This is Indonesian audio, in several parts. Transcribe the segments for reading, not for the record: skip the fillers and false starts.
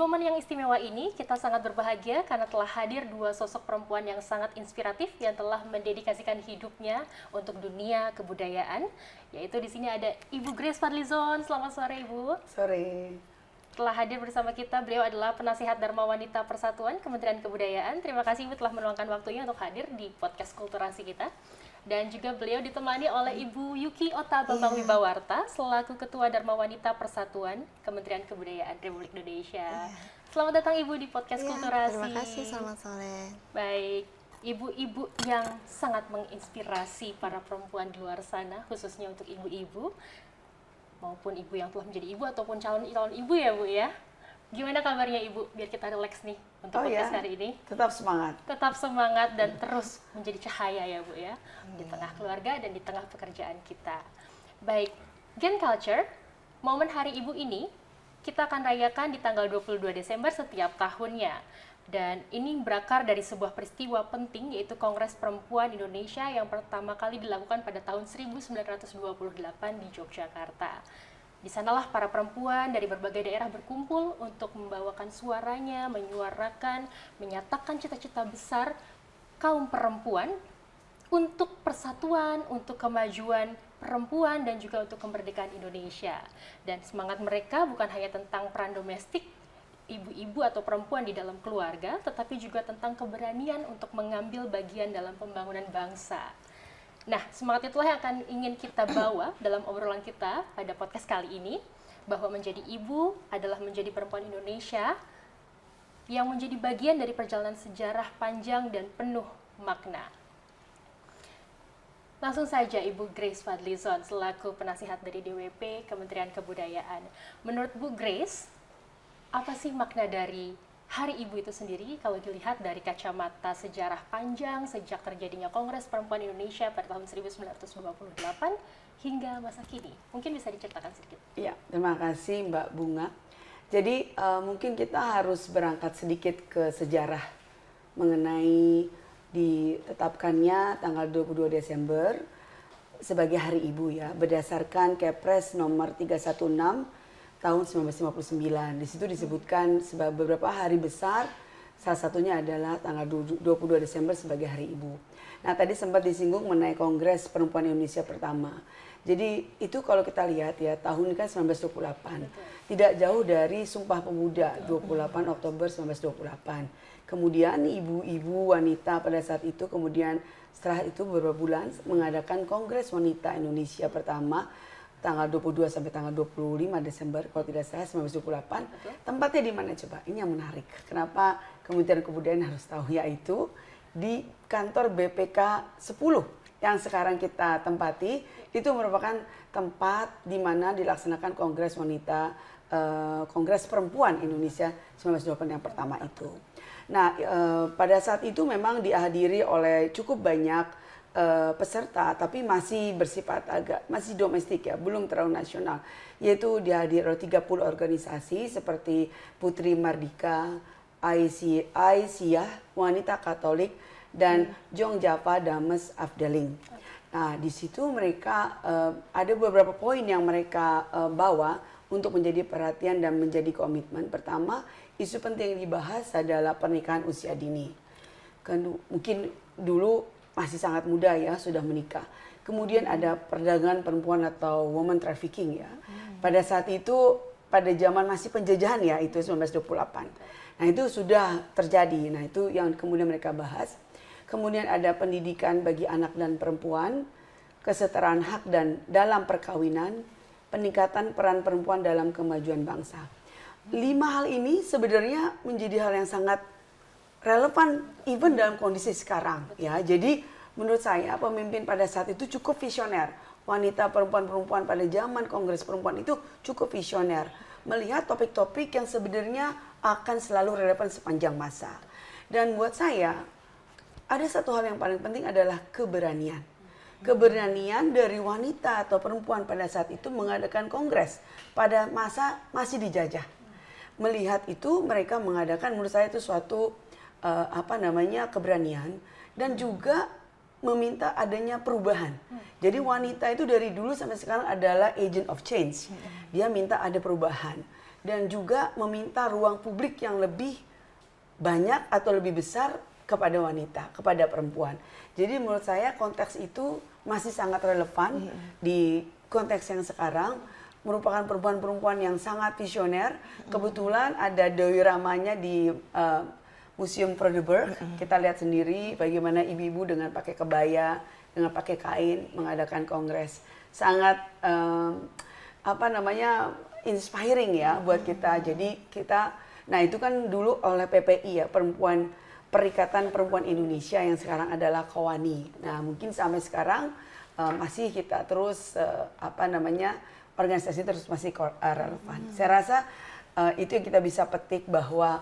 momen yang istimewa ini, kita sangat berbahagia karena telah hadir dua sosok perempuan yang sangat inspiratif yang telah mendedikasikan hidupnya untuk dunia kebudayaan. Yaitu di sini ada Ibu Grace Fadlizon. Selamat sore, Ibu. Sore. Telah hadir bersama kita, beliau adalah penasihat Dharma Wanita Persatuan Kementerian Kebudayaan. Terima kasih Ibu telah meluangkan waktunya untuk hadir di podcast Kulturasi kita. Dan juga beliau ditemani oleh Ibu Yuki Ota Bambang Wibawarta selaku Ketua Dharma Wanita Persatuan Kementerian Kebudayaan Republik Indonesia. Selamat datang Ibu di podcast Kulturasi. Terima kasih, selamat sore. Baik, ibu-ibu yang sangat menginspirasi para perempuan di luar sana, khususnya untuk ibu-ibu maupun ibu yang telah menjadi ibu ataupun calon ibu ya Bu ya. Gimana kabarnya Ibu? Biar kita relax nih untuk podcast hari ini. Tetap semangat. Tetap semangat dan terus menjadi cahaya ya Bu ya. Di tengah keluarga dan di tengah pekerjaan kita. Baik, Gen Culture, momen Hari Ibu ini kita akan rayakan di tanggal 22 Desember setiap tahunnya. Dan ini berakar dari sebuah peristiwa penting yaitu Kongres Perempuan Indonesia yang pertama kali dilakukan pada tahun 1928 di Yogyakarta. Di sanalah para perempuan dari berbagai daerah berkumpul untuk membawakan suaranya, menyuarakan, menyatakan cita-cita besar kaum perempuan untuk persatuan, untuk kemajuan perempuan dan juga untuk kemerdekaan Indonesia. Dan semangat mereka bukan hanya tentang peran domestik, ibu-ibu atau perempuan di dalam keluarga, tetapi juga tentang keberanian untuk mengambil bagian dalam pembangunan bangsa. Nah, semangat itulah yang akan ingin kita bawa dalam obrolan kita pada podcast kali ini, bahwa menjadi ibu adalah menjadi perempuan Indonesia yang menjadi bagian dari perjalanan sejarah panjang dan penuh makna. Langsung saja Ibu Grace Fadlizon selaku penasihat dari DWP Kementerian Kebudayaan. Menurut Bu Grace, apa sih makna dari Hari Ibu itu sendiri kalau dilihat dari kacamata sejarah panjang sejak terjadinya Kongres Perempuan Indonesia pada tahun 1928 hingga masa kini? Mungkin bisa diceritakan sedikit. Ya, terima kasih Mbak Bunga. Jadi mungkin kita harus berangkat sedikit ke sejarah mengenai ditetapkannya tanggal 22 Desember sebagai Hari Ibu ya, berdasarkan Kepres nomor 316 tahun 1959. Di situ disebutkan beberapa hari besar, salah satunya adalah tanggal 22 Desember sebagai Hari Ibu. Nah, tadi sempat disinggung mengenai Kongres Perempuan Indonesia pertama. Jadi itu kalau kita lihat ya, tahun kan 1928. Tidak jauh dari Sumpah Pemuda 28 Oktober 1928. Kemudian ibu-ibu wanita pada saat itu, kemudian setelah itu beberapa bulan mengadakan Kongres Wanita Indonesia pertama tanggal 22 sampai tanggal 25 Desember kalau tidak salah 1928. Tempatnya di mana coba? Ini yang menarik. Kenapa Kementerian Kebudayaan harus tahu, yaitu di kantor BPK 10 yang sekarang kita tempati. Itu merupakan tempat di mana dilaksanakan Kongres Wanita Kongres Perempuan Indonesia 1928 yang pertama itu. Nah, pada saat itu memang dihadiri oleh cukup banyak peserta, tapi masih bersifat masih domestik ya, belum terlalu nasional. Yaitu dihadiri oleh 30 organisasi seperti Putri Mardika, Aisyah, Wanita Katolik, dan Jong Java Dames Afdeling. Nah, di situ mereka ada beberapa poin yang mereka bawa untuk menjadi perhatian dan menjadi komitmen. Pertama, isu penting yang dibahas adalah pernikahan usia dini. Mungkin dulu masih sangat muda ya, sudah menikah. Kemudian ada perdagangan perempuan atau woman trafficking ya. Pada saat itu, pada zaman masih penjajahan ya, itu 1928. Nah, itu sudah terjadi. Nah, itu yang kemudian mereka bahas. Kemudian ada pendidikan bagi anak dan perempuan, kesetaraan hak dan dalam perkawinan, peningkatan peran perempuan dalam kemajuan bangsa. 5 hal ini sebenarnya menjadi hal yang sangat relevan even dalam kondisi sekarang ya. Jadi menurut saya pemimpin pada saat itu cukup visioner. Wanita perempuan-perempuan pada zaman Kongres Perempuan itu cukup visioner, melihat topik-topik yang sebenarnya akan selalu relevan sepanjang masa. Dan buat saya ada satu hal yang paling penting adalah keberanian. Keberanian dari wanita atau perempuan pada saat itu mengadakan kongres pada masa masih dijajah. Melihat itu mereka mengadakan, menurut saya itu suatu keberanian dan juga meminta adanya perubahan. Jadi wanita itu dari dulu sampai sekarang adalah agent of change. Dia minta ada perubahan. dan juga meminta ruang publik yang lebih banyak atau lebih besar kepada wanita, kepada perempuan. Jadi menurut saya konteks itu masih sangat relevan di konteks yang sekarang, merupakan perempuan-perempuan yang sangat visioner. Kebetulan ada Dewi Ramanya di Museum Fraudeburg. Kita lihat sendiri bagaimana ibu-ibu dengan pakai kebaya, dengan pakai kain mengadakan kongres. Sangat inspiring ya buat kita. Jadi kita, nah itu kan dulu oleh PPI ya, Perikatan Perempuan Indonesia yang sekarang adalah KOWANI. Nah mungkin sampai sekarang masih kita terus organisasi terus masih relevan. Saya rasa itu yang kita bisa petik bahwa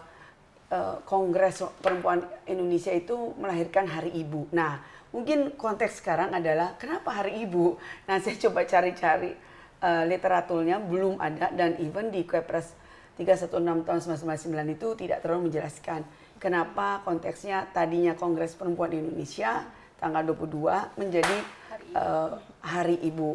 Kongres Perempuan Indonesia itu melahirkan Hari Ibu. Nah, mungkin konteks sekarang adalah kenapa Hari Ibu? Nah, saya coba cari-cari literaturnya, belum ada, dan even di Kepres 316 tahun 1999 itu tidak terlalu menjelaskan kenapa konteksnya tadinya Kongres Perempuan Indonesia tanggal 22 menjadi Hari Ibu.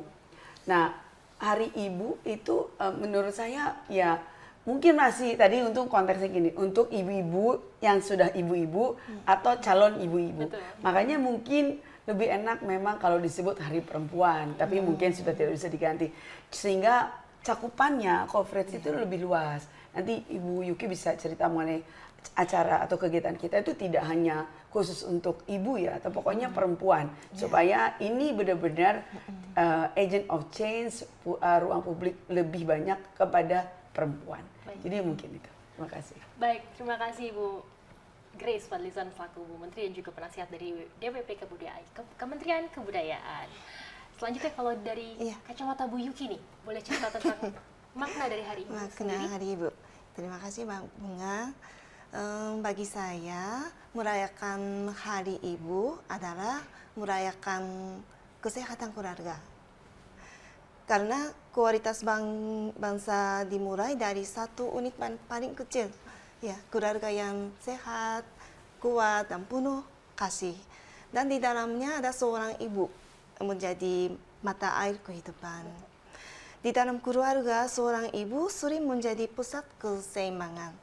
Nah, Hari Ibu itu menurut saya ya mungkin masih tadi untuk konteksnya gini, untuk ibu-ibu yang sudah ibu-ibu atau calon ibu-ibu. Makanya mungkin lebih enak memang kalau disebut Hari Perempuan, tapi mungkin sudah tidak bisa diganti. Sehingga cakupannya, coverage itu lebih luas. Nanti Ibu Yuki bisa cerita mengenai acara atau kegiatan kita itu tidak hanya khusus untuk ibu ya, atau pokoknya perempuan. Supaya ini benar-benar agent of change, ruang publik lebih banyak kepada perempuan. Baik. Jadi mungkin itu. Terima kasih. Baik, terima kasih Ibu Grace Fadlizon selaku Bu Menteri dan juga penasihat dari DPP Kementerian Kebudayaan. Selanjutnya kalau dari kacamata Bu Yuki nih, boleh cerita tentang makna dari Hari Ibu makna sendiri? Hari Ibu. Terima kasih Mbak Bunga. Bagi saya, merayakan Hari Ibu adalah merayakan kesehatan keluarga. Karena kualitas bangsa dimulai dari satu unit paling kecil, ya, keluarga yang sehat, kuat, dan penuh kasih. Dan di dalamnya ada seorang ibu menjadi mata air kehidupan. Di dalam keluarga, seorang ibu sering menjadi pusat keseimbangan,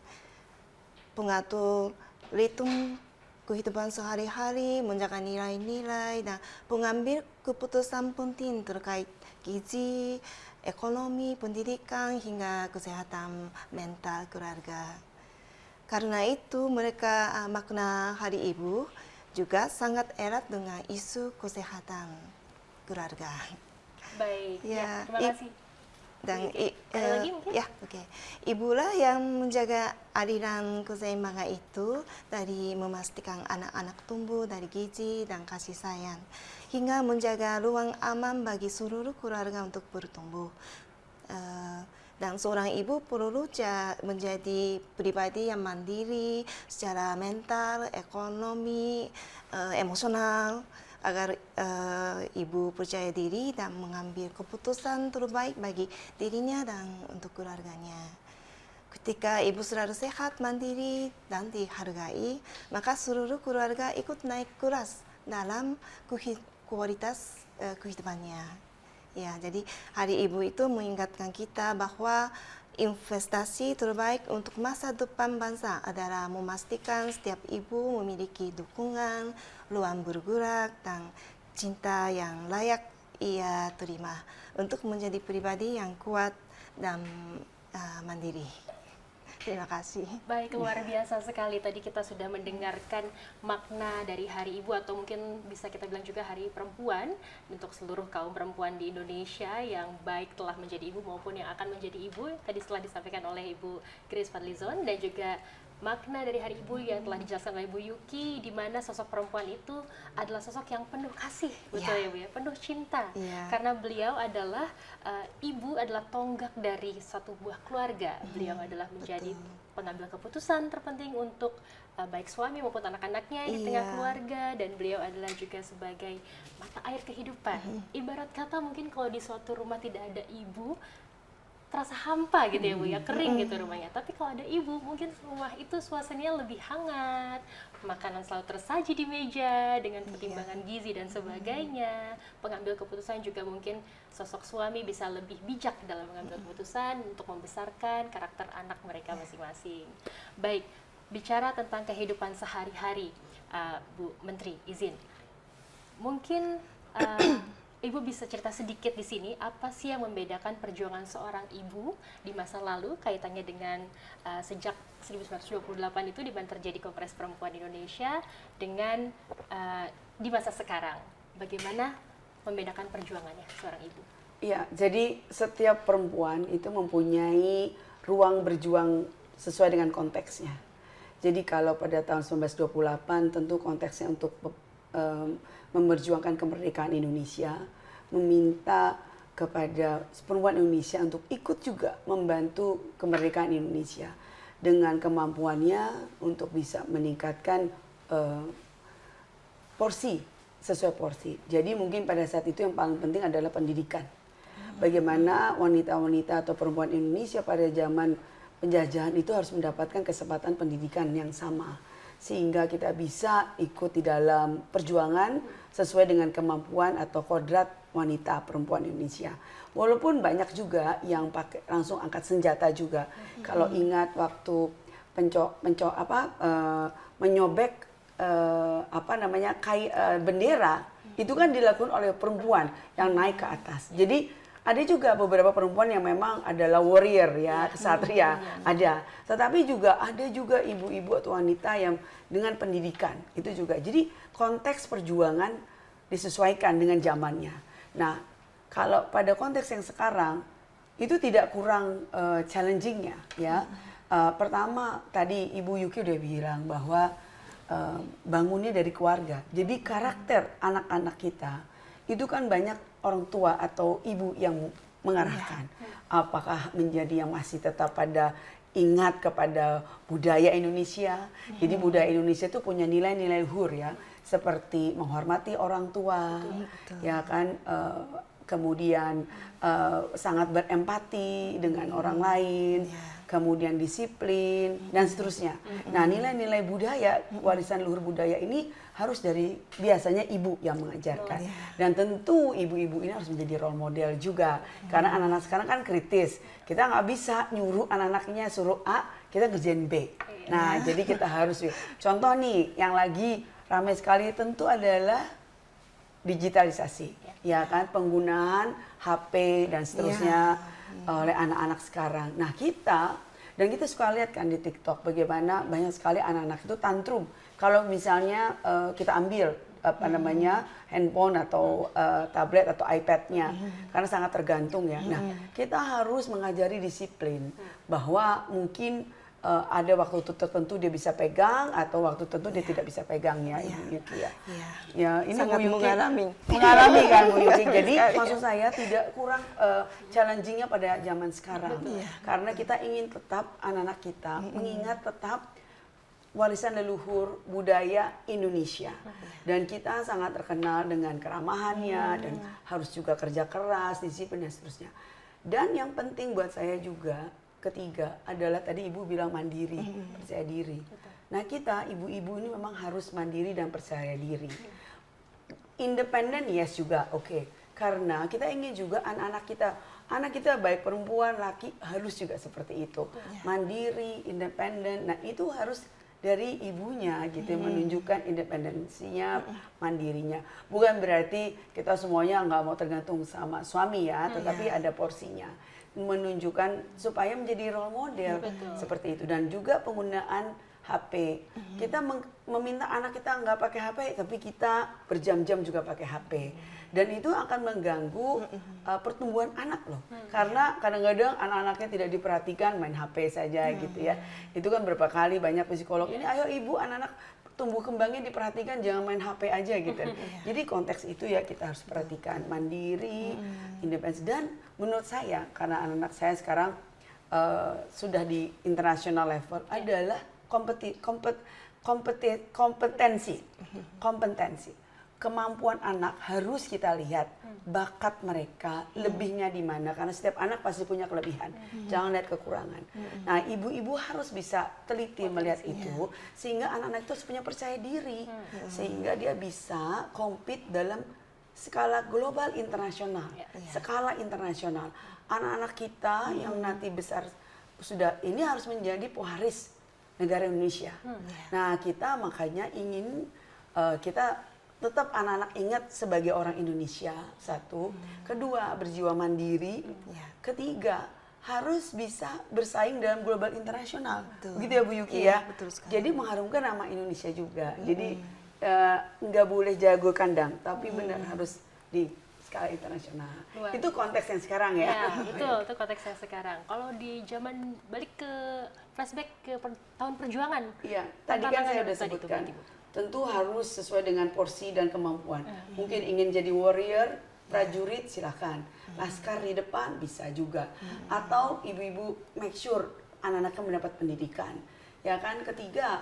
pengatur ritme kehidupan sehari-hari, menjaga nilai-nilai, dan pengambil keputusan penting terkait gizi, ekonomi, pendidikan, hingga kesehatan mental keluarga. Karena itu, makna Hari Ibu juga sangat erat dengan isu kesehatan keluarga. Baik, ya, terima kasih. Dan ada lagi mungkin? Ya, oke. Ibulah yang menjaga aliran keseimbangan itu dari memastikan anak-anak tumbuh dari gizi dan kasih sayang, hingga menjaga ruang aman bagi seluruh keluarga untuk bertumbuh. Dan seorang ibu perlu menjadi pribadi yang mandiri secara mental, ekonomi, emosional, agar ibu percaya diri dan mengambil keputusan terbaik bagi dirinya dan untuk keluarganya. Ketika ibu selalu sehat, mandiri, dan dihargai, maka seluruh keluarga ikut naik kelas dalam kualitas kehidupannya. Ya, jadi Hari Ibu itu mengingatkan kita bahwa investasi terbaik untuk masa depan bangsa adalah memastikan setiap ibu memiliki dukungan, ruang bergerak, dan cinta yang layak ia terima untuk menjadi pribadi yang kuat dan mandiri. Terima kasih. Baik, luar biasa sekali. Tadi kita sudah mendengarkan makna dari Hari Ibu, atau mungkin bisa kita bilang juga Hari Perempuan, untuk seluruh kaum perempuan di Indonesia yang baik telah menjadi ibu maupun yang akan menjadi ibu. Tadi setelah disampaikan oleh Ibu Grace Fadlizon, dan juga makna dari Hari Ibu yang telah dijelaskan oleh Bu Yuki, di mana sosok perempuan itu adalah sosok yang penuh kasih, betul ya Bu ya, penuh cinta. Karena beliau adalah ibu adalah tonggak dari satu buah keluarga. Beliau adalah menjadi pengambil keputusan terpenting untuk baik suami maupun anak-anaknya di tengah keluarga, dan beliau adalah juga sebagai mata air kehidupan. Ibarat kata mungkin kalau di suatu rumah tidak ada ibu, terasa hampa gitu ya Bu ya, kering gitu rumahnya. Tapi kalau ada ibu, mungkin rumah itu suasananya lebih hangat, makanan selalu tersaji di meja dengan pertimbangan gizi dan sebagainya. Pengambil keputusan juga mungkin sosok suami bisa lebih bijak dalam mengambil keputusan untuk membesarkan karakter anak mereka masing-masing. Baik, bicara tentang kehidupan sehari-hari, Bu Menteri, izin. Mungkin Ibu bisa cerita sedikit di sini, apa sih yang membedakan perjuangan seorang ibu di masa lalu kaitannya dengan sejak 1928 itu di mana terjadi Kongres Perempuan Indonesia dengan di masa sekarang. Bagaimana membedakan perjuangannya seorang ibu? Iya, jadi setiap perempuan itu mempunyai ruang berjuang sesuai dengan konteksnya. Jadi kalau pada tahun 1928 tentu konteksnya untuk memperjuangkan kemerdekaan Indonesia, meminta kepada perempuan Indonesia untuk ikut juga membantu kemerdekaan Indonesia dengan kemampuannya untuk bisa meningkatkan porsi sesuai porsi. Jadi mungkin pada saat itu yang paling penting adalah pendidikan. Bagaimana wanita-wanita atau perempuan Indonesia pada zaman penjajahan itu harus mendapatkan kesempatan pendidikan yang sama, sehingga kita bisa ikut di dalam perjuangan sesuai dengan kemampuan atau kodrat wanita perempuan Indonesia. Walaupun banyak juga yang pakai langsung angkat senjata juga. Kalau ingat waktu menyobek bendera, itu kan dilakukan oleh perempuan yang naik ke atas. Jadi ada juga beberapa perempuan yang memang adalah warrior ya, kesatria, ada. Tetapi juga ada juga ibu-ibu atau wanita yang dengan pendidikan, itu juga. Jadi konteks perjuangan disesuaikan dengan zamannya. Nah, kalau pada konteks yang sekarang, itu tidak kurang challenging-nya ya. Pertama, tadi Ibu Yuki udah bilang bahwa bangunnya dari keluarga. Jadi karakter anak-anak kita, itu kan banyak orang tua atau ibu yang mengarahkan. Apakah menjadi yang masih tetap pada ingat kepada budaya Indonesia. Jadi budaya Indonesia itu punya nilai-nilai luhur ya, seperti menghormati orang tua, ya kan, kemudian sangat berempati dengan orang lain, kemudian disiplin dan seterusnya. Nah, nilai-nilai budaya, warisan luhur budaya ini harus dari biasanya ibu yang mengajarkan. Dan tentu ibu-ibu ini harus menjadi role model juga. Karena anak-anak sekarang kan kritis. Kita nggak bisa nyuruh anak-anaknya suruh A, kita kerjain B. Nah, jadi kita harus, contoh nih yang lagi ramai sekali tentu adalah digitalisasi. Ya kan, penggunaan HP dan seterusnya oleh anak-anak sekarang. Nah, kita suka lihat kan di TikTok bagaimana banyak sekali anak-anak itu tantrum. Kalau misalnya kita ambil handphone atau tablet atau iPad-nya, karena sangat tergantung ya. Nah, kita harus mengajari disiplin bahwa mungkin ada waktu tertentu dia bisa pegang atau waktu tertentu dia tidak bisa pegang ya, Ibu Yuki ya. Ya, ini sangat Bu Yuki mengalami kan Bu Yuki. Jadi maksud saya tidak kurang challenging-nya pada zaman sekarang. Karena kita ingin tetap anak-anak kita mengingat tetap warisan leluhur budaya Indonesia. Dan kita sangat terkenal dengan keramahannya dan harus juga kerja keras, disiplin dan seterusnya. Dan yang penting buat saya juga ketiga adalah tadi Ibu bilang mandiri, percaya diri. Nah, kita ibu-ibu ini memang harus mandiri dan percaya diri. Independen yes juga, oke. Karena kita ingin juga anak kita baik perempuan, laki harus juga seperti itu. Mandiri, independen. Nah, itu harus dari ibunya gitu, menunjukkan independensinya, mandirinya. Bukan berarti kita semuanya nggak mau tergantung sama suami ya, tetapi ada porsinya. Menunjukkan supaya menjadi role model seperti itu. Dan juga penggunaan HP. Kita meminta anak kita nggak pakai HP, tapi kita berjam-jam juga pakai HP. Dan itu akan mengganggu pertumbuhan anak loh. Karena kadang-kadang anak-anaknya tidak diperhatikan, main HP saja gitu ya. Itu kan berapa kali banyak psikolog ini, ayo ibu anak-anak tumbuh kembangnya diperhatikan, jangan main HP aja gitu. Jadi konteks itu ya kita harus perhatikan, mandiri, independen. Dan menurut saya, karena anak-anak saya sekarang sudah di international level, adalah kompetensi. kemampuan anak harus kita lihat bakat mereka, lebihnya di mana, karena setiap anak pasti punya kelebihan. Jangan lihat kekurangan. Nah, ibu-ibu harus bisa teliti melihat itu sehingga anak-anak itu harus punya percaya diri, sehingga dia bisa compete dalam skala global internasional, skala internasional. Anak-anak kita yang nanti besar sudah ini harus menjadi pewaris negara Indonesia. Nah, kita makanya ingin kita tetap anak-anak ingat sebagai orang Indonesia, satu. Kedua, berjiwa mandiri. Ketiga, harus bisa bersaing dalam global internasional. Begitu ya Bu Yuki ya? Betul sekali. Jadi mengharumkan nama Indonesia juga. Jadi nggak boleh jago kandang, tapi benar harus di skala internasional. Luar. Itu konteks yang sekarang ya. Ya, betul, itu konteksnya sekarang. Kalau di zaman balik ke flashback ke tahun perjuangan. Iya, tadi kan saya tantangan udah tadi tuh, sebutkan. berarti, Bu. Tentu harus sesuai dengan porsi dan kemampuan. Mungkin ingin jadi warrior, prajurit silahkan. Laskar di depan bisa juga. Atau ibu-ibu make sure anak-anaknya mendapat pendidikan. Ya kan, ketiga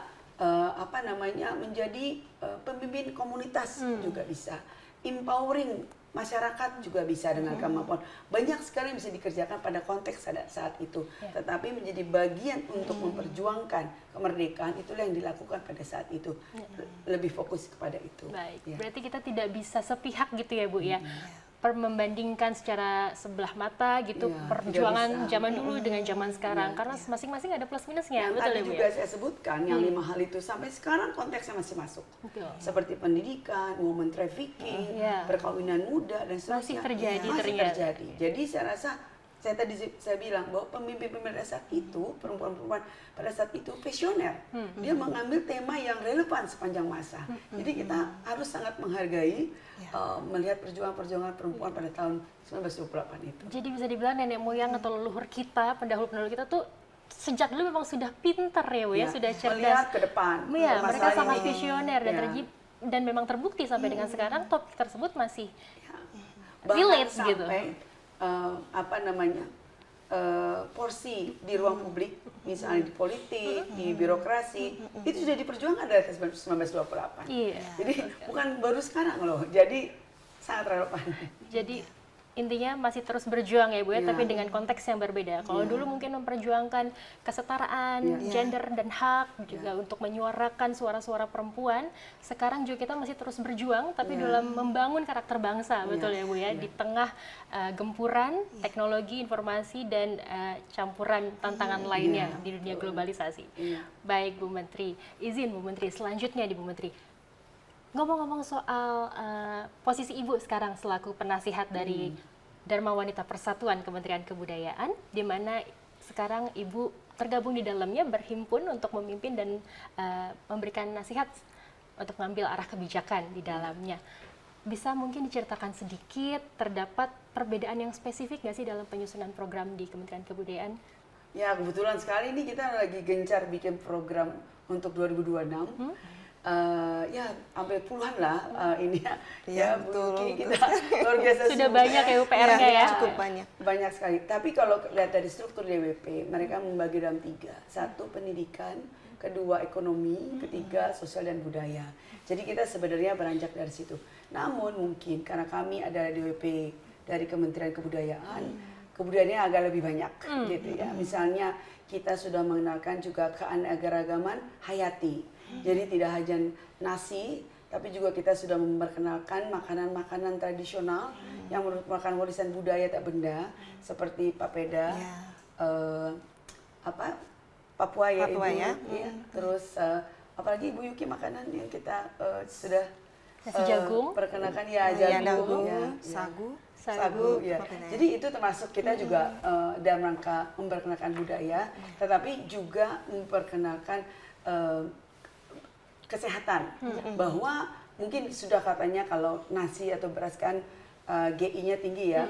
menjadi pemimpin komunitas juga bisa. Empowering masyarakat juga bisa dengan kemampuan. Banyak sekali yang bisa dikerjakan pada konteks saat itu. Tetapi menjadi bagian untuk memperjuangkan kemerdekaan, itulah yang dilakukan pada saat itu. Lebih fokus kepada itu. Baik, Ya. berarti kita tidak bisa sepihak gitu ya Bu ya. Membandingkan secara sebelah mata gitu Iya, perjuangan tidak bisa. zaman dulu dengan zaman sekarang karena masing-masing ada plus minusnya, Yang betul tadi ya Bu juga ya? saya sebutkan, yang 5 hal itu sampai sekarang konteksnya masih masuk. Betul. Seperti pendidikan, woman trafficking, Iya. perkawinan muda, dan seterusnya. terjadi Masih ternyata. terjadi. Jadi saya rasa, saya bilang bahwa pemimpin-pemimpin pada saat itu, perempuan-perempuan pada saat itu visioner. Dia mengambil tema yang relevan sepanjang masa. Jadi kita harus sangat menghargai, melihat perjuangan-perjuangan perempuan pada tahun 1928 itu. Jadi bisa dibilang nenek moyang atau leluhur kita, pendahulu-pendahulu kita tuh sejak dulu memang sudah pintar ya Bu ya, Ya, sudah cerdas. melihat ke depan. Iya, mereka masalah sangat ini. visioner dan Ya. dan memang terbukti sampai dengan sekarang topik tersebut masih Bahkan relate gitu. sampai porsi di ruang publik, misalnya di politik, di birokrasi, itu sudah diperjuangkan dari 1928. Iya. Jadi bukan baru sekarang loh, jadi sangat relevan. Jadi intinya masih terus berjuang ya Bu ya, Iya. tapi dengan konteks yang berbeda. Kalau dulu mungkin memperjuangkan kesetaraan, gender dan hak, juga untuk menyuarakan suara-suara perempuan, sekarang juga kita masih terus berjuang, tapi dalam membangun karakter bangsa, betul ya Bu ya, di tengah gempuran teknologi, informasi, dan campuran tantangan lainnya di dunia globalisasi. Iya. Baik Bu Menteri, izin Bu Menteri, selanjutnya di Bu Menteri. Ngomong-ngomong soal posisi Ibu sekarang selaku penasihat dari Dharma Wanita Persatuan Kementerian Kebudayaan, di mana sekarang Ibu tergabung di dalamnya, berhimpun untuk memimpin dan memberikan nasihat untuk mengambil arah kebijakan di dalamnya. Bisa mungkin diceritakan sedikit, terdapat perbedaan yang spesifik nggak sih dalam penyusunan program di Kementerian Kebudayaan? Ya, kebetulan sekali ini kita lagi gencar bikin program untuk 2026. Ya hampir puluhan lah ini ya. Ya, Bu betul, Yuki, betul. kita luar biasa Sudah sibuk banyak ya PR-nya ya? Cukup banyak. Banyak sekali. Tapi kalau lihat dari struktur DWP, mereka membagi dalam 3. 1 pendidikan, kedua ekonomi, ketiga sosial dan budaya. Jadi kita sebenarnya beranjak dari situ. Namun mungkin karena kami adalah DWP dari Kementerian Kebudayaan, kebudayaannya agak lebih banyak gitu ya. Misalnya kita sudah mengenalkan juga keanekaragaman hayati. Jadi tidak hanya nasi, tapi juga kita sudah memperkenalkan makanan-makanan tradisional yang merupakan warisan budaya tak benda, seperti papeda, Papua ya Papua Ibu, ya. ya. Terus apalagi Ibu Yuki makanan yang kita sudah Nasi jagung. perkenalkan ya, Ya, jagung, dagu, ya, sagu. sagu ya. papeda. Jadi itu termasuk kita juga dalam rangka memperkenalkan budaya, tetapi juga memperkenalkan kesehatan, bahwa mungkin sudah katanya kalau nasi atau beras kan GI-nya tinggi ya,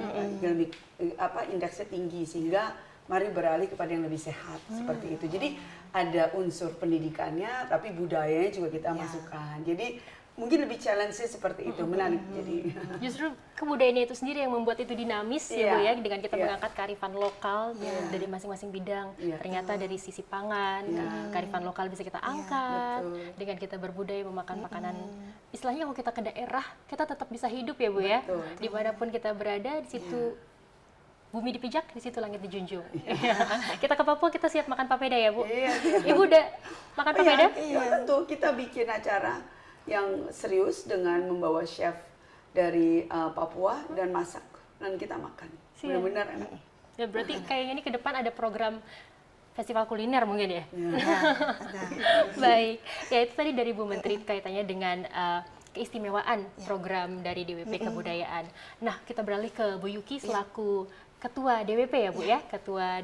indeksnya tinggi, sehingga mari beralih kepada yang lebih sehat seperti itu. Jadi ada unsur pendidikannya, tapi budayanya juga kita masukkan. Jadi mungkin lebih challenge seperti itu, menarik. Jadi Justru kebudayaannya itu sendiri yang membuat itu dinamis ya Bu ya, dengan kita Iya. mengangkat kearifan lokal dari masing-masing bidang. Iya. Ternyata dari sisi pangan, kearifan lokal bisa kita angkat, betul. dengan kita berbudaya memakan makanan. Istilahnya kalau kita ke daerah, kita tetap bisa hidup ya Bu ya. Betul. Dimanapun kita berada, di situ bumi dipijak, di situ langit dijunjung. Kita ke Papua, kita siap makan papeda ya Bu. Iya. Ibu udah makan papeda? Iya, tentu kita bikin acara yang serius dengan membawa chef dari Papua dan masak dan kita makan. Siap. Benar-benar enak. Ya berarti kayaknya ini ke depan ada program festival kuliner mungkin ya? Ada. Baik, ya itu tadi dari Bu Menteri kaitannya dengan keistimewaan program dari DWP Kebudayaan. Nah, kita beralih ke Bu Yuki selaku Ketua DWP ya Bu ya, Ketua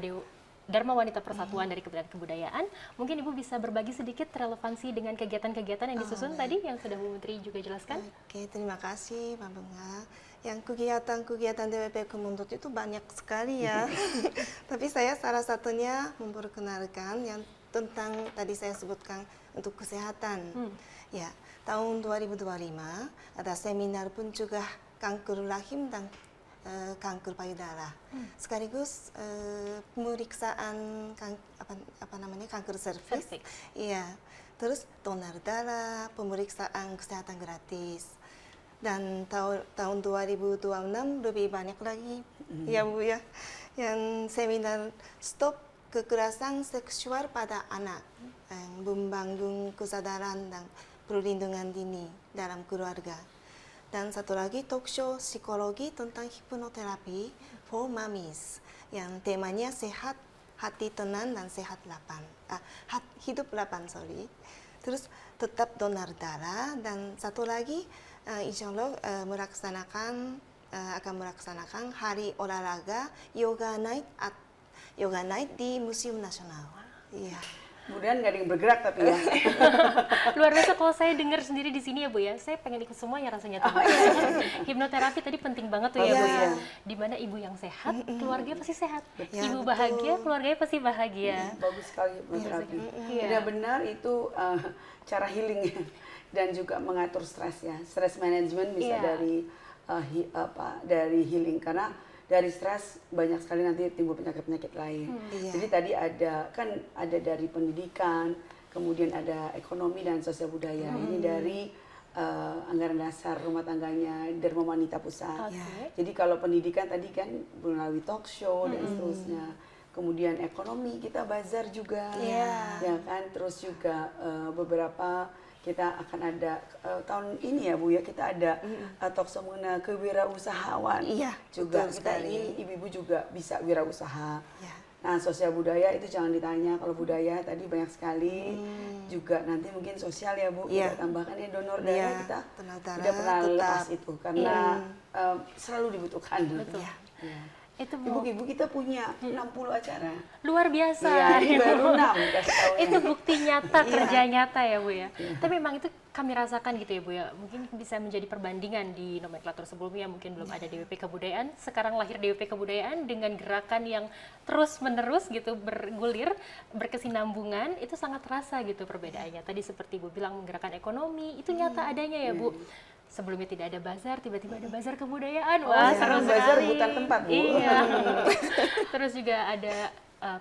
Dharma Wanita Persatuan dari Kementerian Kebudayaan. Mungkin Ibu bisa berbagi sedikit relevansi dengan kegiatan-kegiatan yang disusun tadi yang sudah Bu Menteri juga jelaskan. Oke, terima kasih Pak Bunga. Yang kegiatan-kegiatan DWP Kemendut itu banyak sekali ya. Tapi saya salah satunya memperkenalkan yang tentang tadi saya sebutkan untuk kesehatan. Ya, tahun 2025 ada seminar pencegah kanker rahim dan kanker payudara. Sekaligus pemeriksaan kanker serviks. Iya. Terus donor darah, pemeriksaan kesehatan gratis. Dan tahun 2026 lebih banyak lagi ya Bu ya. Yang seminar stop kekerasan seksual pada anak, membangun kesadaran dan perlindungan dini dalam keluarga. Dan satu lagi talk show psikologi tentang hipnoterapi for mommies yang temanya sehat, hati tenang dan sehat hidup 8 sorry. Terus tetap donor darah dan satu lagi insya Allah akan melaksanakan hari olahraga yoga night di Museum Nasional. Iya. Kemudian nggak ada yang bergerak tapi ya. Luar biasa kalau saya dengar sendiri di sini ya Bu ya, saya pengen ikut semuanya rasanya tuh. Hipnoterapi tadi penting banget tuh ya Bu ya. Dimana ibu yang sehat, keluarganya pasti sehat. Ibu bahagia, keluarganya pasti bahagia. Bagus sekali hipnoterapi. Iya. Benar-benar itu cara healing dan juga mengatur stres ya. Stress management bisa dari dari healing karena dari stres banyak sekali nanti timbul penyakit-penyakit lain. Jadi tadi ada dari pendidikan, kemudian ada ekonomi dan sosial budaya. Ini dari anggaran dasar rumah tangganya Dharma Wanita Pusat. Jadi kalau pendidikan tadi kan melalui talk show dan seterusnya. Kemudian ekonomi kita bazar juga, ya kan. Terus juga beberapa kita akan ada tahun ini ya Bu ya, kita ada talk show mengenai kewirausahaan. Juga kita ingin ibu-ibu juga bisa wirausaha. Nah, sosial budaya itu jangan ditanya, kalau budaya tadi banyak sekali. Juga nanti mungkin sosial ya Bu, kita tambahkan ya donor darah kita tidak pernah lepas itu karena selalu dibutuhkan. Betul. Itu Ibu-ibu kita punya 60 acara. Luar biasa. Ini baru 6 kasih tahu. Itu bukti nyata, kerja nyata ya Bu ya. Tapi memang itu kami rasakan gitu ya Bu ya. Mungkin bisa menjadi perbandingan di nomenklatur sebelumnya, mungkin belum ada DWP Kebudayaan. Sekarang lahir DWP Kebudayaan dengan gerakan yang terus-menerus gitu bergulir, berkesinambungan, itu sangat terasa gitu perbedaannya. Tadi seperti Bu bilang menggerakkan ekonomi, itu nyata adanya ya Bu. Sebelumnya tidak ada bazar, tiba-tiba ada bazar kebudayaan. Wah, seru sekali. Bazar rebutan tempat, Bu. Iya. Terus juga ada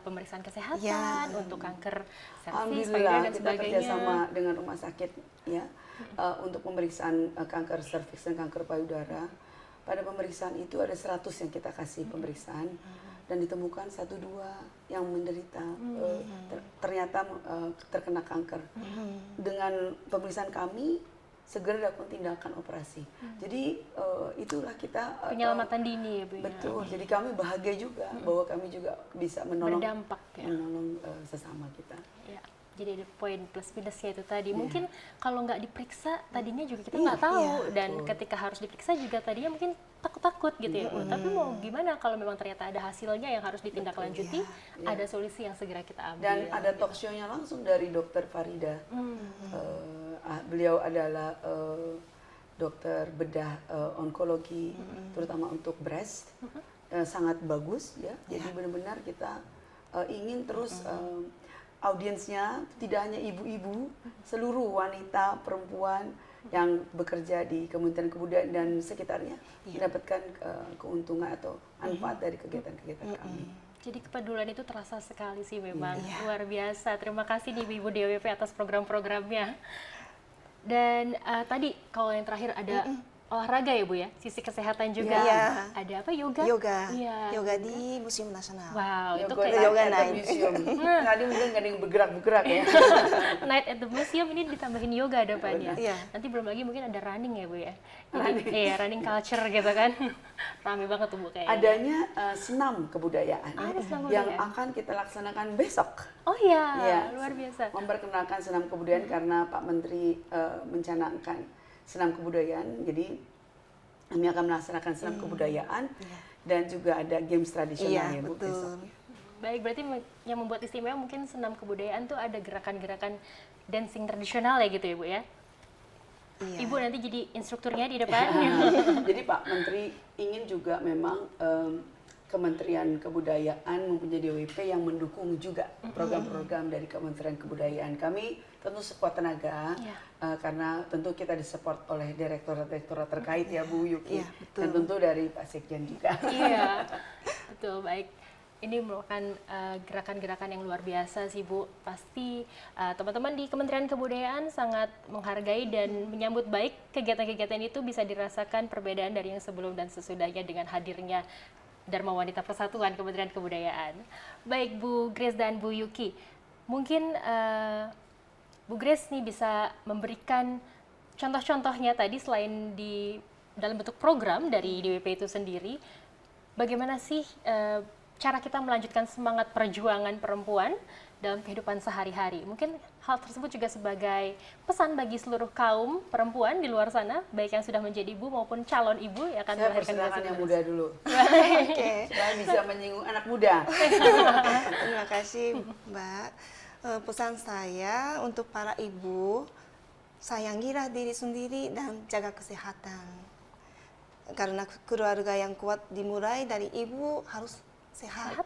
pemeriksaan kesehatan untuk kanker serviks, Alhamdulillah dan kita sebagainya. kerjasama dengan rumah sakit ya untuk pemeriksaan kanker serviks dan kanker payudara. Pada pemeriksaan itu ada 100 yang kita kasih pemeriksaan dan ditemukan 1-2 yang menderita ternyata terkena kanker. Dengan pemeriksaan kami segera dilakukan tindakan operasi. Jadi itulah kita Penyelamatan dini ya Bu ya. betul. Jadi kami bahagia juga bahwa kami juga bisa menolong Berdampak ya. menolong sesama kita. Ya. Jadi ada poin plus minusnya itu tadi. Mungkin kalau nggak diperiksa tadinya juga kita nggak tahu dan ketika harus diperiksa juga tadinya mungkin takut-takut gitu ya Bu. Tapi mau gimana kalau memang ternyata ada hasilnya yang harus ditindaklanjuti, ada solusi yang segera kita ambil. Dan ada talk show-nya langsung dari Dokter Farida. Beliau adalah dokter bedah onkologi, terutama untuk breast, sangat bagus ya. Jadi benar-benar kita ingin terus audiensnya tidak hanya ibu-ibu, seluruh wanita, perempuan yang bekerja di Kementerian Kebudayaan dan sekitarnya mendapatkan keuntungan atau manfaat dari kegiatan-kegiatan kami. Jadi kepedulian itu terasa sekali sih memang, luar biasa. Terima kasih nih Ibu DWP atas program-programnya. Dan tadi kalau yang terakhir ada olahraga ya Bu ya, sisi kesehatan juga. Iya. Ada apa, yoga? Yoga, Iya. yoga di Museum Nasional. Wow, itu Yoga kayak yoga at the night. museum. Tadi mungkin nggak ada yang bergerak-bergerak ya. night at the museum, ini ditambahin yoga depannya. Iya. Nanti belum lagi mungkin ada running ya Bu ya. Iya, running culture gitu kan. Rame banget tuh Bu kayaknya. Adanya senam kebudayaan Ada senam yang kebudayaan. akan kita laksanakan besok. Oh iya, Ya, luar biasa. Memperkenalkan senam kebudayaan karena Pak Menteri mencanangkan senam kebudayaan. Jadi kami akan melaksanakan senam kebudayaan dan juga ada games tradisional Iya, ya Bu betul. besok. Baik, berarti yang membuat istimewa mungkin senam kebudayaan tuh ada gerakan-gerakan dancing tradisional ya gitu ya Bu ya. Iya. Ibu nanti jadi instrukturnya di depan. Jadi Pak Menteri ingin juga memang Kementerian Kebudayaan mempunyai DWP yang mendukung juga program-program dari Kementerian Kebudayaan. Kami tentu sekuat tenaga karena tentu kita disupport oleh direktorat-direktorat terkait ya Bu Yuki. Iya, betul. Dan tentu dari Pak Sekjen juga. Iya, betul, baik. Ini merupakan gerakan-gerakan yang luar biasa sih Bu. Pasti teman-teman di Kementerian Kebudayaan sangat menghargai dan menyambut baik kegiatan-kegiatan itu, bisa dirasakan perbedaan dari yang sebelum dan sesudahnya dengan hadirnya Dharma Wanita Persatuan Kementerian Kebudayaan. Baik Bu Grace dan Bu Yuki, mungkin Bu Grace nih bisa memberikan contoh-contohnya tadi selain di dalam bentuk program dari DWP itu sendiri, bagaimana sih cara kita melanjutkan semangat perjuangan perempuan dalam kehidupan sehari-hari? Mungkin hal tersebut juga sebagai pesan bagi seluruh kaum perempuan di luar sana, baik yang sudah menjadi ibu maupun calon ibu yang akan Saya melahirkan persilakan generasi yang penerus. muda dulu. Oke, Supaya bisa menyinggung anak muda. terima kasih Mbak. Pesan saya untuk para ibu, sayangilah diri sendiri dan jaga kesehatan. Karena keluarga yang kuat dimulai dari ibu harus sehat.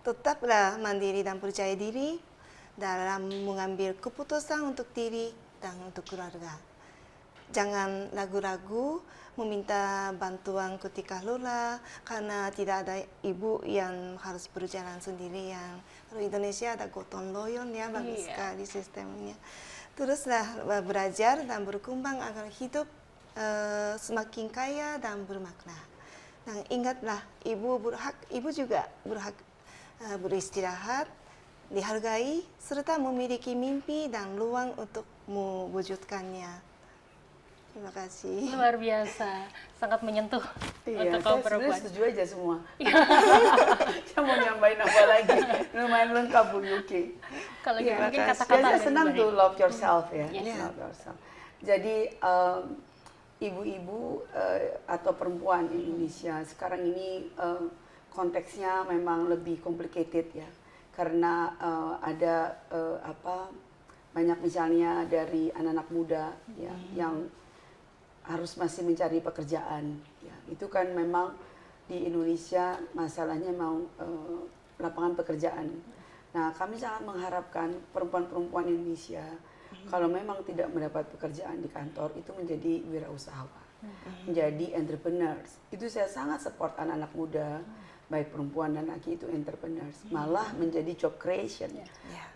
Tetaplah mandiri dan percaya diri dalam mengambil keputusan untuk diri dan untuk keluarga. Jangan ragu-ragu meminta bantuan ketika lelah karena tidak ada ibu yang harus berjalan sendirian. Kalau Indonesia ada gotong royong ya, bagus sekali sistemnya. Teruslah belajar dan berkembang agar hidup semakin kaya dan bermakna. Dan ingatlah, ibu juga berhak beristirahat, dihargai, serta memiliki mimpi dan ruang untuk mewujudkannya. Terima kasih. Luar biasa, sangat menyentuh untuk kaum Saya perempuan. sebenarnya setuju aja semua. Saya mau nyambain apa lagi? Lumayan lengkap Bu Yuki. Kalau gitu Iya, mungkin makasih. kata-kata Saya dari senang Bu tuh Heni. love yourself ya. Yes. Love yourself. Jadi ibu-ibu atau perempuan Indonesia sekarang ini konteksnya memang lebih complicated ya. Karena ada banyak misalnya dari anak-anak muda ya yang harus masih mencari pekerjaan ya. Itu kan memang di Indonesia masalahnya mau lapangan pekerjaan. Nah, kami sangat mengharapkan perempuan-perempuan Indonesia kalau memang tidak mendapat pekerjaan di kantor itu menjadi wirausahawan, menjadi entrepreneurs. Itu saya sangat support anak-anak muda, baik perempuan dan laki itu entrepreneurs, malah menjadi job creation,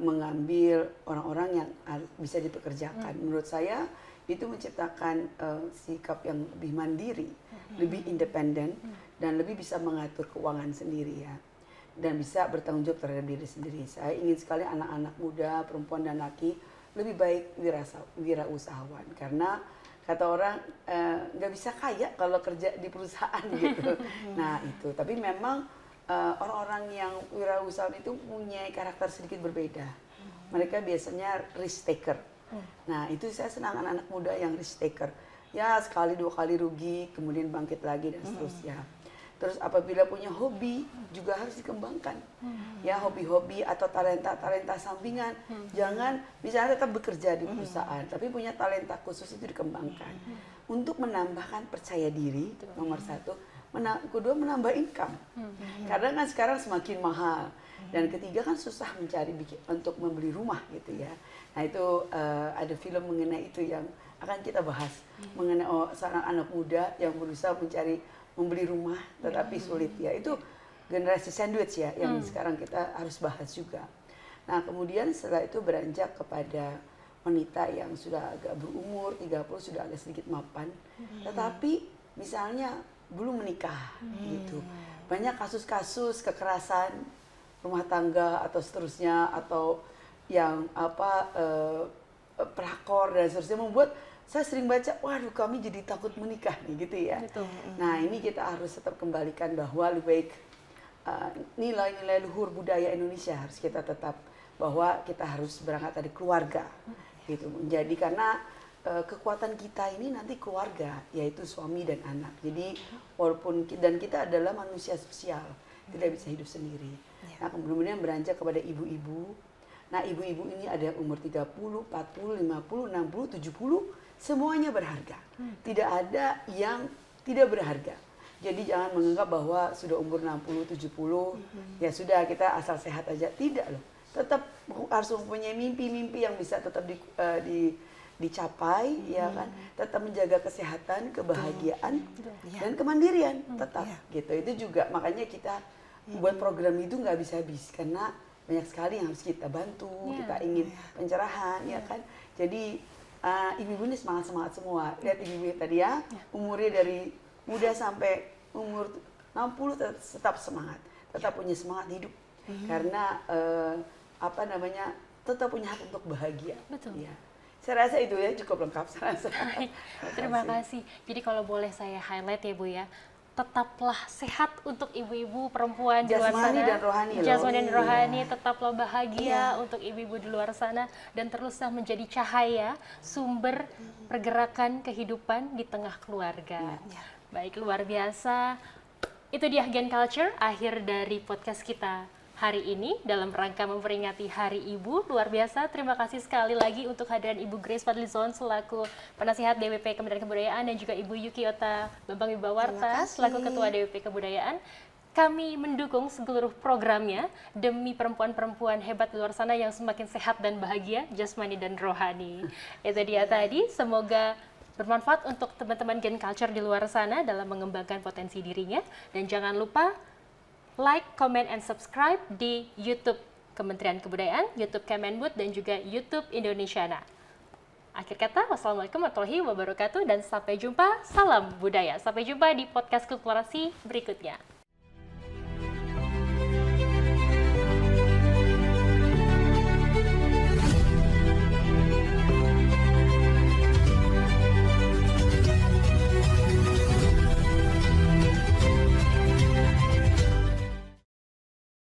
mengambil orang-orang yang bisa dipekerjakan. Menurut saya itu menciptakan sikap yang lebih mandiri, lebih independen, dan lebih bisa mengatur keuangan sendiri ya, dan bisa bertanggung jawab terhadap diri sendiri. Saya ingin sekali anak-anak muda, perempuan dan laki lebih baik wirausahawan, karena kata orang nggak bisa kaya kalau kerja di perusahaan gitu. Nah itu, tapi memang orang-orang yang wirausahawan itu punya karakter sedikit berbeda. Mereka biasanya risk taker. Nah itu saya senang anak-anak muda yang risk taker. Ya sekali dua kali rugi, kemudian bangkit lagi dan seterusnya. Terus apabila punya hobi juga harus dikembangkan. Ya hobi-hobi atau talenta-talenta sampingan. Jangan misalnya tetap bekerja di perusahaan, tapi punya talenta khusus itu dikembangkan. Untuk menambahkan percaya diri, nomor satu. Kedua menambah income. Karena kan sekarang semakin mahal. Dan ketiga kan susah mencari untuk membeli rumah gitu ya. Nah itu ada film mengenai itu yang akan kita bahas mengenai seorang anak muda yang berusaha membeli rumah tetapi sulit ya. Itu generasi sandwich ya yang sekarang kita harus bahas juga. Nah, kemudian setelah itu beranjak kepada wanita yang sudah agak berumur 30 sudah agak sedikit mapan, tetapi misalnya belum menikah gitu. Banyak kasus-kasus kekerasan rumah tangga atau seterusnya atau yang pelakor dan seterusnya membuat saya sering baca, waduh kami jadi takut menikah nih gitu ya. Betul. Nah, ini kita harus tetap kembalikan bahwa lebih baik nilai-nilai luhur budaya Indonesia harus kita tetap, bahwa kita harus berangkat dari keluarga gitu. Jadi karena kekuatan kita ini nanti keluarga, yaitu suami dan anak. Jadi walaupun dan kita adalah manusia sosial, tidak bisa hidup sendiri. Nah, kemudian beranjak kepada ibu-ibu. Nah, ibu-ibu ini ada yang umur 30, 40, 50, 60, 70, semuanya berharga. Tidak ada yang tidak berharga. Jadi jangan menganggap bahwa sudah umur 60, 70, ya sudah kita asal sehat aja. Tidak loh. Tetap harus mempunyai mimpi-mimpi yang bisa tetap dicapai, ya kan? Tetap menjaga kesehatan, kebahagiaan, dan kemandirian tetap gitu. Itu juga makanya kita buat program itu nggak bisa habis karena banyak sekali yang harus kita bantu, kita ingin pencerahan, ya kan? Jadi ibu-ibu ini semangat semua. Lihat ibu-ibu tadi ya, umurnya dari muda sampai umur 60 tetap semangat, tetap punya semangat hidup karena tetap punya hak untuk bahagia. Betul. Ya. Saya rasa itu ya cukup lengkap. Saya rasa. Terima kasih. Jadi kalau boleh saya highlight ya Bu ya, tetaplah sehat untuk ibu-ibu perempuan di luar sana. Jasmani dan rohani loh. Jasmani dan rohani, Iya. tetaplah bahagia untuk ibu-ibu di luar sana dan teruslah menjadi cahaya, sumber pergerakan kehidupan di tengah keluarga. Baik, luar biasa. Itu dia Gen Culture, akhir dari podcast kita hari ini dalam rangka memperingati Hari Ibu. Luar biasa, terima kasih sekali lagi untuk kehadiran Ibu Grace Fadlizon selaku penasihat DWP Kementerian Kebudayaan dan juga Ibu Yuki Ota Bambang Wibawarta selaku Ketua DWP Kebudayaan. Kami mendukung seluruh programnya demi perempuan-perempuan hebat di luar sana yang semakin sehat dan bahagia, jasmani dan rohani. Itu dia tadi, semoga bermanfaat untuk teman-teman Gen Culture di luar sana dalam mengembangkan potensi dirinya. Dan jangan lupa like, comment, and subscribe di YouTube Kementerian Kebudayaan, YouTube Kemendikbud, dan juga YouTube Indonesiana. Akhir kata, wassalamualaikum warahmatullahi wabarakatuh, dan sampai jumpa, salam budaya. Sampai jumpa di podcast Kulturasi berikutnya.